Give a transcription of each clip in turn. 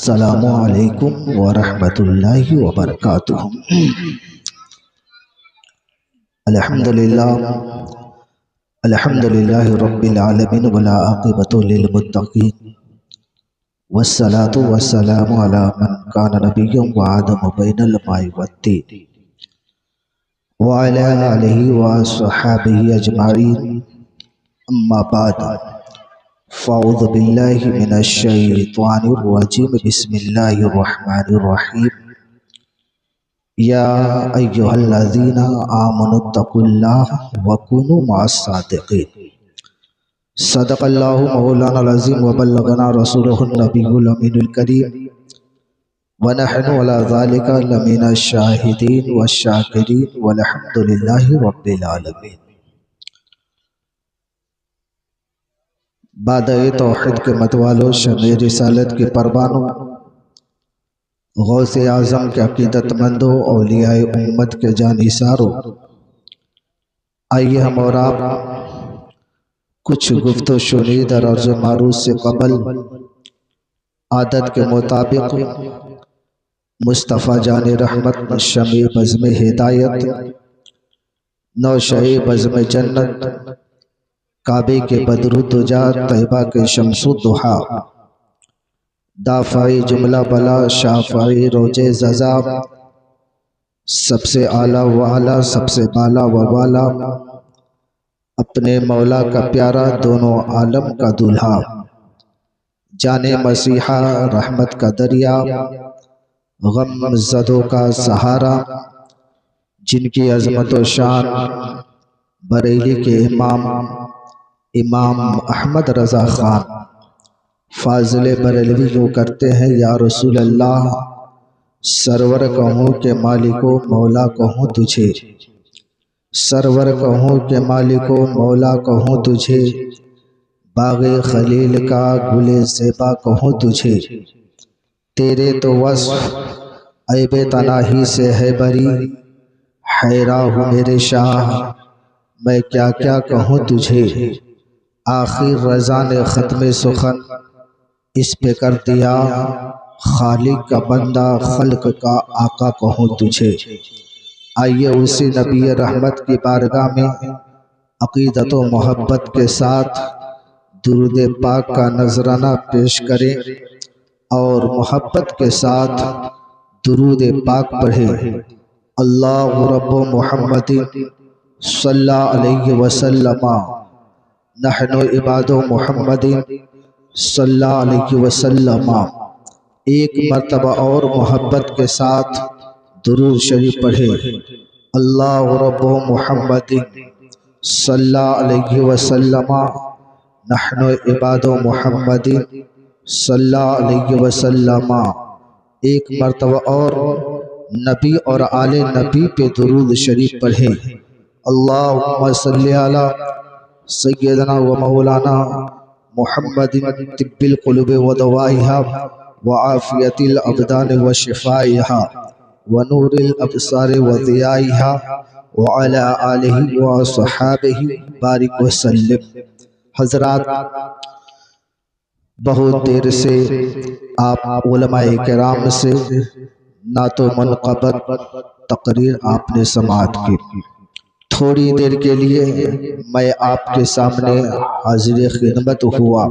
السلام علیکم ورحمۃ اللہ وبرکاتہ۔ الحمدللہ رب العالمین والعاقبۃ للمتقین والصلاة والسلام علی من کان نبیا وآدم بین الماء والطین وعلی آلہ وصحبہ اجمعین، اما بعد فاعوذ باللہ من الشیطان الرجیم، بسم اللہ الرحمن الرحیم۔ یا ایہا الذین آمنوا اتقوا اللہ وکونوا مع الصادقین۔ صدق اللہ مولانا العظیم وبلغنا رسولہ النبی الامین الکریم، ونحن علی ذلک لمن الشاہدین والشاکرین والحمد للہ رب العالمین۔ بادہ توحید کے متوالو، شمع رسالت کے پروانوں، غوث اعظم کے عقیدت مندوں، اولیاء امت کے جانثاروں، آئیے ہم اور آپ کچھ گفت و شنید اور عرض معروض سے قبل عادت کے مطابق مصطفیٰ جان رحمت، شمع بزم ہدایت، نوشہ بزم جنت، کعبے کے بدر الدجا، طیبہ کے شمس الضحا، دافع جملہ بلا، شافع روج ززا، سب سے اعلیٰ و اعلیٰ، سب سے بالا و والا، اپنے مولا کا پیارا، دونوں عالم کا دولہا، جان مسیحا، رحمت کا دریا، غم زدوں کا سہارا، جن کی عظمت و شان بریلی کے امام احمد رضا خان فاضل بریلوی یوں کرتے ہیں: یا رسول اللہ، سرور کہوں کہ مالکو مولا کہوں تجھے، سرور کہوں کہ مالکو مولا کہوں تجھے، باغ خلیل کا گل زیبا کہوں تجھے، تیرے تو وصف عیب تناہی سے ہے بری، حیران ہوں میرے شاہ میں کیا کیا کہوں تجھے، آخر رضا نے ختم سخن اس پہ کر دیا، خالق کا بندہ خلق کا آقا کہوں تجھے۔ آئیے اسی نبی رحمت کی بارگاہ میں عقیدت و محبت کے ساتھ درود پاک کا نذرانہ پیش کریں اور محبت کے ساتھ درود پاک پڑھیں۔ اللہ رب محمد صلی اللہ علیہ وسلم، نحن عباد محمد صلی اللہ علیہ وسلم۔ ایک مرتبہ اور محبت کے ساتھ درود شریف پڑھیں۔ اللہ رب محمد صلی اللہ علیہ وسلم، نحن عباد محمد صلی اللہ علیہ وسلم۔ ایک مرتبہ اور نبی اور آل نبی پہ درود شریف پڑھیں۔ اللہم صلی علی سیدنا و مولانا محمد طب القلوب و دوائها وعافیت الابدان و شفائها ونور الابصار و ضیائها وعلى آلہ و صحابہ بارک وسلم۔ حضرات، بہت دیر سے آپ علماء کرام سے نعت و منقبت تقریر آپ نے سماعت کی۔ تھوڑی دیر کے لیے میں آپ کے سامنے حاضر خدمت ہوا۔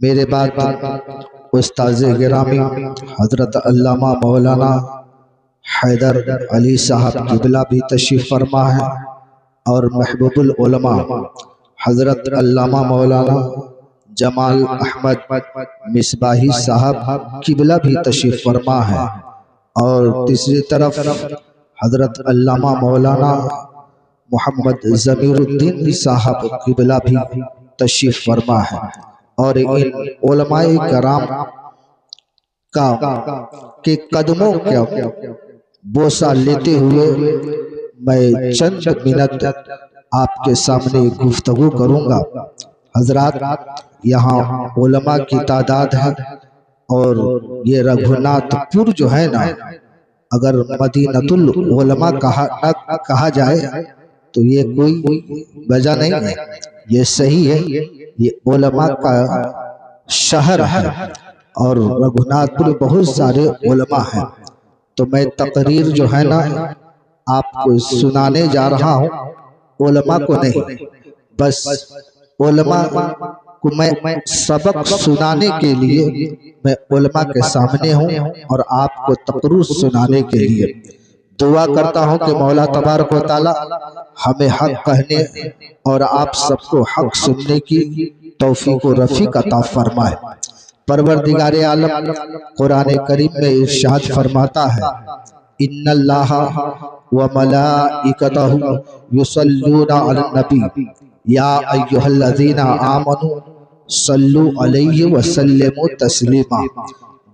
میرے بعد استاذ گرامی حضرت علامہ مولانا حیدر علی صاحب قبلہ بھی تشریف فرما ہے، اور محبوب العلماء حضرت علامہ مولانا جمال احمد مصباحی صاحب قبلہ بھی تشریف فرما ہے، اور تیسری طرف حضرت علامہ مولانا محمد ضمیر الدین صاحب قبلہ بھی تشریف فرما ہے۔ اور ان علماء کرام کے قدموں کا بوسہ لیتے ہوئے میں چند منٹ آپ کے سامنے گفتگو کروں گا۔ حضرات، یہاں علماء کی تعداد ہے، اور یہ رگھوناتھ پور جو ہے نا، اگر مدینۃ العلماء کہا جائے تو یہ کوئی وجہ نہیں ہے، یہ صحیح ہے، یہ علماء کا شہر ہے، اور رگھوناتھ پور بہت سارے علماء ہیں، تو میں تقریر جو ہے نا آپ کو سنانے جا رہا ہوں، علماء کو نہیں، بس علماء کو میں سبق سنانے کے لیے میں علماء کے سامنے ہوں اور آپ کو تقریر سنانے کے لیے دعا کرتا ہوں کہ مولا تبارک و تعالی ہمیں حق کہنے اور آپ سب کو حق سننے کی توفیق و رفیق عطا فرمائے۔ پروردگار عالم قرآن کریم میں ارشاد فرماتا ہے، ان اللہ وملائکتہ یصلون علی النبی یا ایھا الذین آمنوا صلو علیہ وسلموا تسلیما،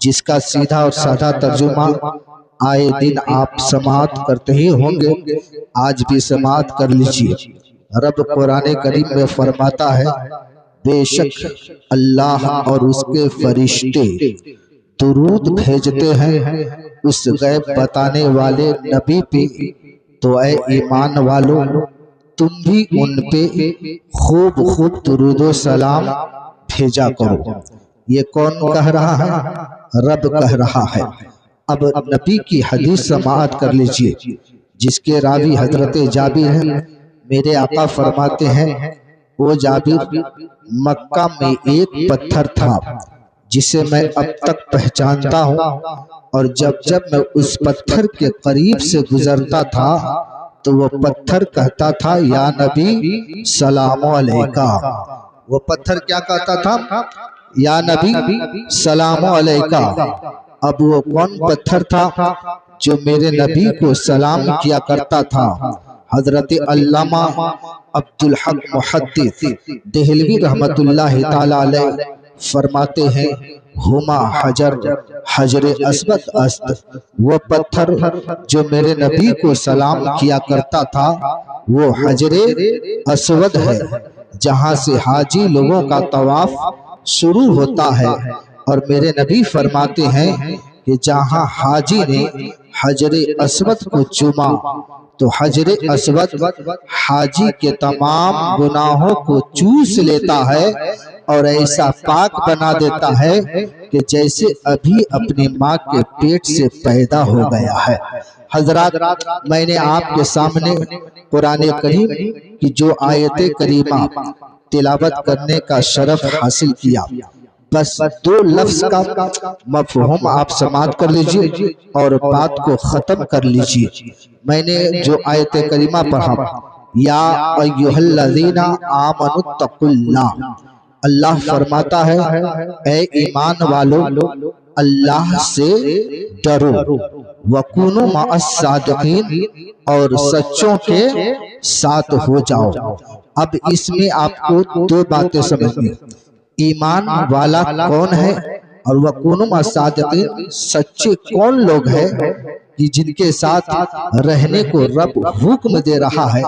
جس کا سیدھا اور سادہ ترجمہ آئے دن آپ سماعت کرتے ہی ہوں گے، آج بھی سماعت کر لیجئے۔ رب قرآن کریم میں فرماتا ہے، بے شک اللہ اور اس کے فرشتے درود بھیجتے ہیں اس غیب بتانے والے نبی پہ، تو اے ایمان والو تم بھی ان پہ خوب خوب درود و سلام بھیجا کرو۔ یہ کون کہہ رہا ہے؟ رب کہہ رہا ہے۔ اب نبی کی حدیث سماعت کر لیجئے، جس کے راوی حضرت جابر ہیں۔ میرے آقا فرماتے ہیں، وہ جابر مکہ میں ایک پتھر تھا جسے میں اب تک پہچانتا ہوں، اور جب جب میں اس پتھر کے قریب سے گزرتا تھا تو وہ پتھر کہتا تھا، یا نبی سلام علیکہ۔ وہ پتھر کیا کہتا تھا؟ یا نبی سلام علیکہ۔ اب وہ کون پتھر تھا جو میرے نبی کو سلام کیا کرتا تھا؟ حضرت علامہ عبدالحق محدث دہلوی رحمت اللہ تعالی علیہ فرماتے ہیں، ہما حجر اسود است، وہ پتھر جو میرے نبی کو سلام کیا کرتا تھا وہ حجر اسود ہے، جہاں سے حاجی لوگوں کا طواف شروع ہوتا ہے۔ اور میرے نبی فرماتے ہیں کہ جہاں حاجی نے حجر اسود کو چوما تو حجر اسود حاجی کے تمام گناہوں کو چوس لیتا ہے اور ایسا پاک بنا دیتا ہے کہ جیسے ابھی اپنی ماں کے پیٹ سے پیدا ہو گیا ہے۔ حضرات، میں نے آپ کے سامنے قرآن کریم کی جو آیت کریمہ تلاوت کرنے کا شرف حاصل کیا، بس دو لفظ کا مفہوم آپ سماعت کر لیجئے اور بات کو ختم کر لیجئے۔ میں نے جو آیت کریمہ پڑھا، یا ایھا الذین آمنوا اتقوا اللہ، اللہ فرماتا ہے، اے ایمان والو اللہ سے ڈرو، وَكُونُوا مَعَ الصَّادِقِينَ، اور سچوں کے ساتھ ہو جاؤ۔ اب اس میں آپ کو دو باتیں سمجھنی، ایمان والا کون ہے اور وَكُونُوا مَعَ الصَّادِقِينَ، سچے کون لوگ ہیں کہ جن کے ساتھ رہنے کو رب حکم دے رہا ہے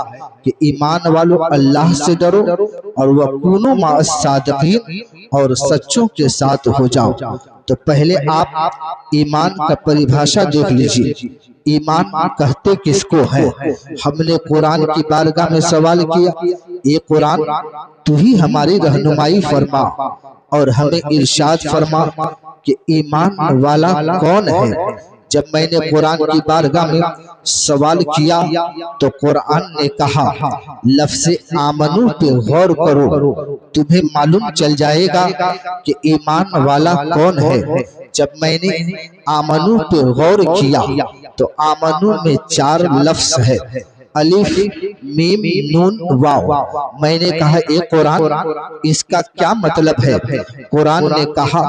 کہ ایمان والو اللہ سے ڈرو اور وَكُونُوا مَعَ الصَّادِقِينَ، اور سچوں کے ساتھ ہو جاؤ۔ تو پہلے آپ ایمان کا پریبھاشا دیکھ لیجئے، ایمان کہتے کس کو ہے؟ ہم نے قرآن کی بارگاہ میں سوال کیا، یہ قرآن تو ہی ہماری رہنمائی فرما اور ہمیں ارشاد فرما کہ ایمان والا کون ہے۔ جب میں نے قرآن کی بارگاہ میں سوال کیا تو قرآن نے کہا، لفظ آمنو پہ غور کرو، تمہیں معلوم چل جائے گا کہ ایمان والا کون ہے۔ جب میں نے آمنو پہ غور کیا تو آمنو میں 4 لفظ ہے، الف میم نون واو۔ میں نے کہا، اے قرآن اس کا کیا مطلب ہے؟ قرآن نے کہا،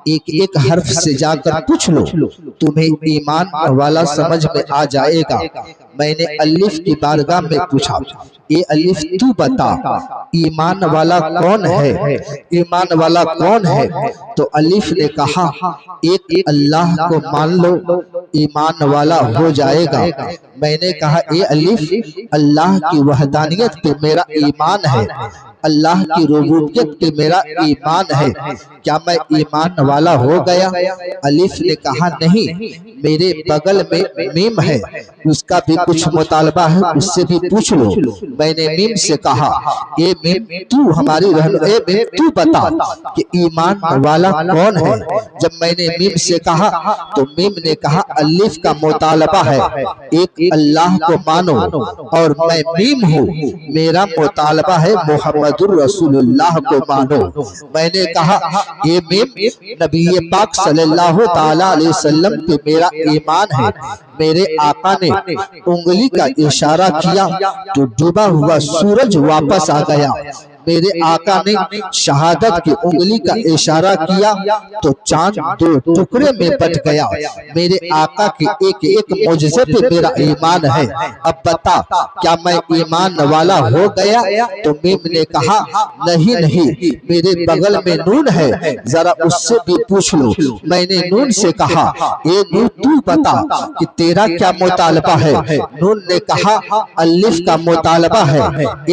ایک ایک حرف سے جا کر پوچھ لو، تمہیں ایمان والا سمجھ میں آ جائے گا۔ میں نے الف کی بارگاہ میں پوچھا، اے الف تو بتا ایمان والا کون ہے؟ ایمان والا کون ہے؟ تو الف نے کہا، ایک اللہ کو مان لو ایمان والا ہو جائے گا۔ میں نے کہا، اے الف اللہ کی وحدانیت پہ میرا ایمان ہے، اللہ کی ربوبیت پہ میرا ایمان ہے، کیا میں ایمان والا ہو گیا؟ الف نے کہا نہیں، میرے بغل میں میم ہے، اس کا بھی کچھ مطالبہ ہے، اس سے بھی پوچھ لو۔ میں نے میم سے کہا اے میم تو ہماری اے میم تو بتا کہ ایمان والا کون ہے؟ جب میں نے میم سے کہا تو میم نے کہا الف کا مطالبہ ہے، ایک اللہ کو مانو، اور میں میم ہوں، میرا مطالبہ ہے محمد الرسول اللہ کو مانو۔ میں نے کہا اے میم نبی پاک صلی اللہ تعالیٰ علیہ وسلم پہ میرا ایمان ہے۔ میرے آقا نے انگلی کا اشارہ کیا تو ڈوبا ہوا سورج واپس آ گیا۔ میرے آقا نے شہادت کی انگلی کا اشارہ کیا تو چاند دو ٹکڑے میں بٹ گیا۔ میرے آقا کی ایک ایک معجزے پہ میرا ایمان ہے، اب بتا کیا میں ایمان والا ہو گیا؟ تو میم نے کہا نہیں، میرے بغل میں نون ہے، ذرا اس سے بھی پوچھ لو۔ میں نے نون سے کہا اے نون تو بتا کہ تیرا کیا مطالبہ ہے؟ نون نے کہا الف کا مطالبہ ہے،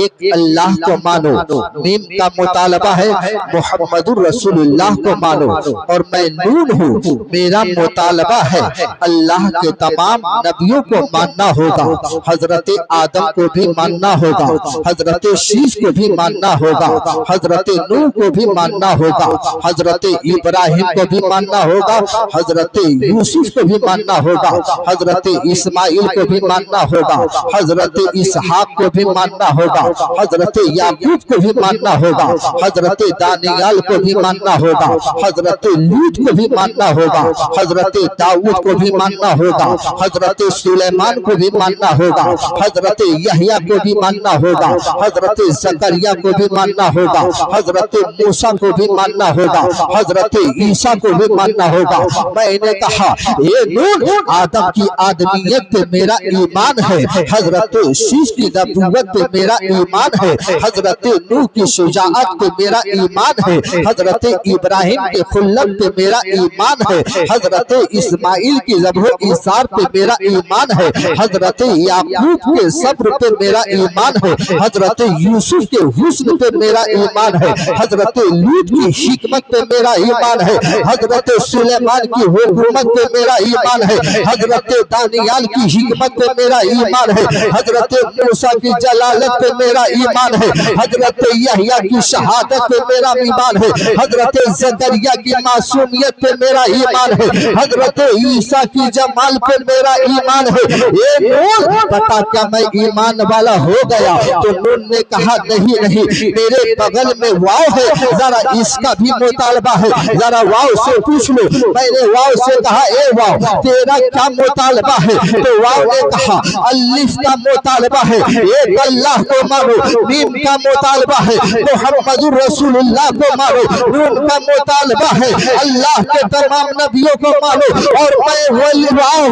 ایک اللہ کو مانو، میم کا مطالبہ ہے محمد الرسول اللہ کو مانو، اور میں نون ہوں، میرا مطالبہ ہے اللہ کے تمام نبیوں کو ماننا ہوگا، حضرت آدم کو بھی ماننا ہوگا، حضرت شیش کو بھی ماننا ہوگا، حضرت نوح کو بھی ماننا ہوگا، حضرت ابراہیم کو بھی ماننا ہوگا، حضرت یوسف کو بھی ماننا ہوگا، حضرت اسماعیل کو بھی ماننا ہوگا، حضرت اسحاق کو بھی ماننا ہوگا، حضرت یعقوب کو بھی ماننا ہوگا، حضرت دانیال کو بھی ماننا ہوگا، حضرت لوط کو بھی ماننا ہوگا، حضرت داؤد کو بھی ماننا ہوگا، حضرت سلیمان کو بھی ماننا ہوگا، حضرت یحییٰ کو بھی ماننا ہوگا، حضرت زکریا کو بھی ماننا ہوگا، حضرت موسیٰ کو بھی ماننا ہوگا، حضرت عیسیٰ کو بھی ماننا ہوگا۔ میں نے کہا اے نون آدم کی آدمیت پہ میرا ایمان ہے، حضرت شیش کی نبوت پہ میرا ایمان ہے، حضرت نوح کی شجاعت پہ میرا ایمان ہے، حضرت ابراہیم کے خلت پہ میرا ایمان ہے، حضرت اسماعیل کی ذبح و ایثار پہ میرا ایمان ہے، حضرت یعقوب کے صبر پہ میرا ایمان ہے، حضرت یوسف کے حسن پہ میرا ایمان ہے، حضرت لوط کی حکمت پہ میرا ایمان ہے، حضرت سلیمان کی حکومت پہ میرا ایمان ہے، حضرت دانیال کی حکمت پہ میرا ایمان ہے، حضرت موسیٰ کی جلالت پہ میرا ایمان ہے، حضرت یحییٰ کی شہادت پہ میرا ایمان ہے، حضرت زکریا کی معصومیت پہ میرا ایمان ہے، حضرت عیسیٰ کی جمال پہ میرا ایمان ہے۔ اے نون بتا کیا میں ایمان والا ہو گیا؟ تو نون نے کہا نہیں، میرے بغل میں واو ہے، ذرا اس کا بھی مطالبہ ہے، ذرا واو سے پوچھ لو۔ میں نے واو سے کہا اے واو تیرا کیا مطالبہ ہے؟ تو واو نے کہا الف کا مطالبہ ہے، ایک اللہ کو مانو، میم کا مطالبہ ہے محمد الرسول اللہ کو مانو، نون کا مطالبہ ہے اللہ کے تمام نبیوں کو مانو، اور میں واو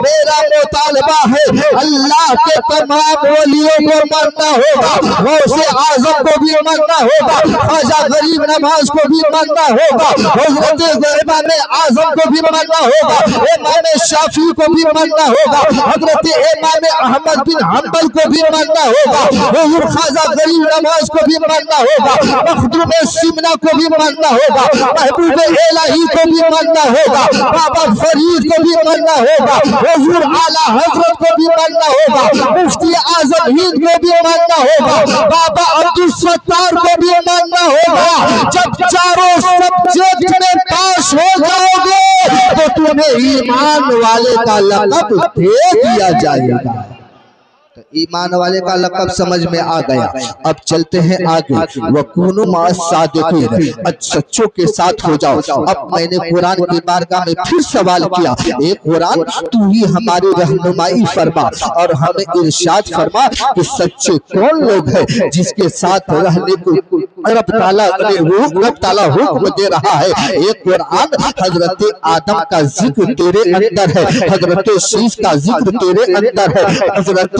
میرا مطالبہ ہے اللہ کے تمام ولیوں کو ماننا ہوگا، غوث اعظم کو بھی ماننا ہوگا، خواجہ غریب نواز کو بھی ماننا ہوگا، حضرت امام اعظم کو بھی ماننا ہوگا، امام شافعی کو بھی ماننا ہوگا، حضرت امام احمد بن حنبل کو بھی ماننا ہوگا، حضور خواجہ غریب نواز کو بھی ماننا ہوگا، مخدوم سمنا کو بھی ماننا ہوگا، محبوب الہی کو بھی ماننا ہوگا، بابا فرید کو بھی ماننا ہوگا، حضور اعلیٰ حضرت کو بھی ماننا ہوگا، مفتی اعظم ہند کو بھی ماننا ہوگا، بابا عبدالستار کو بھی ماننا ہوگا۔ جب چاروں سبجیکٹ میں پاس ہو جاؤ گے تو تمہیں ایمان والے کا لقب دے دیا جائے گا۔ ایمان والے کا لقب سمجھ میں آ گیا۔ اب چلتے ہیں آگے، وَكُونُوا مَعَ الصَّادِقِينَ، سچوں کے ساتھ ہو جاؤ۔ اب میں نے قرآن کی بارگاہ میں پھر سوال کیا، اے قرآن تو ہی ہماری رہنمائی فرما اور ہمیں ارشاد فرما کہ سچے کون لوگ ہیں جس کے ساتھ رہنے کو رب تعالیٰ حکم دے رہا ہے۔ اے قرآن حضرت آدم کا ذکر تیرے اندر ہے، حضرت شیش کا ذکر تیرے اندر ہے، حضرت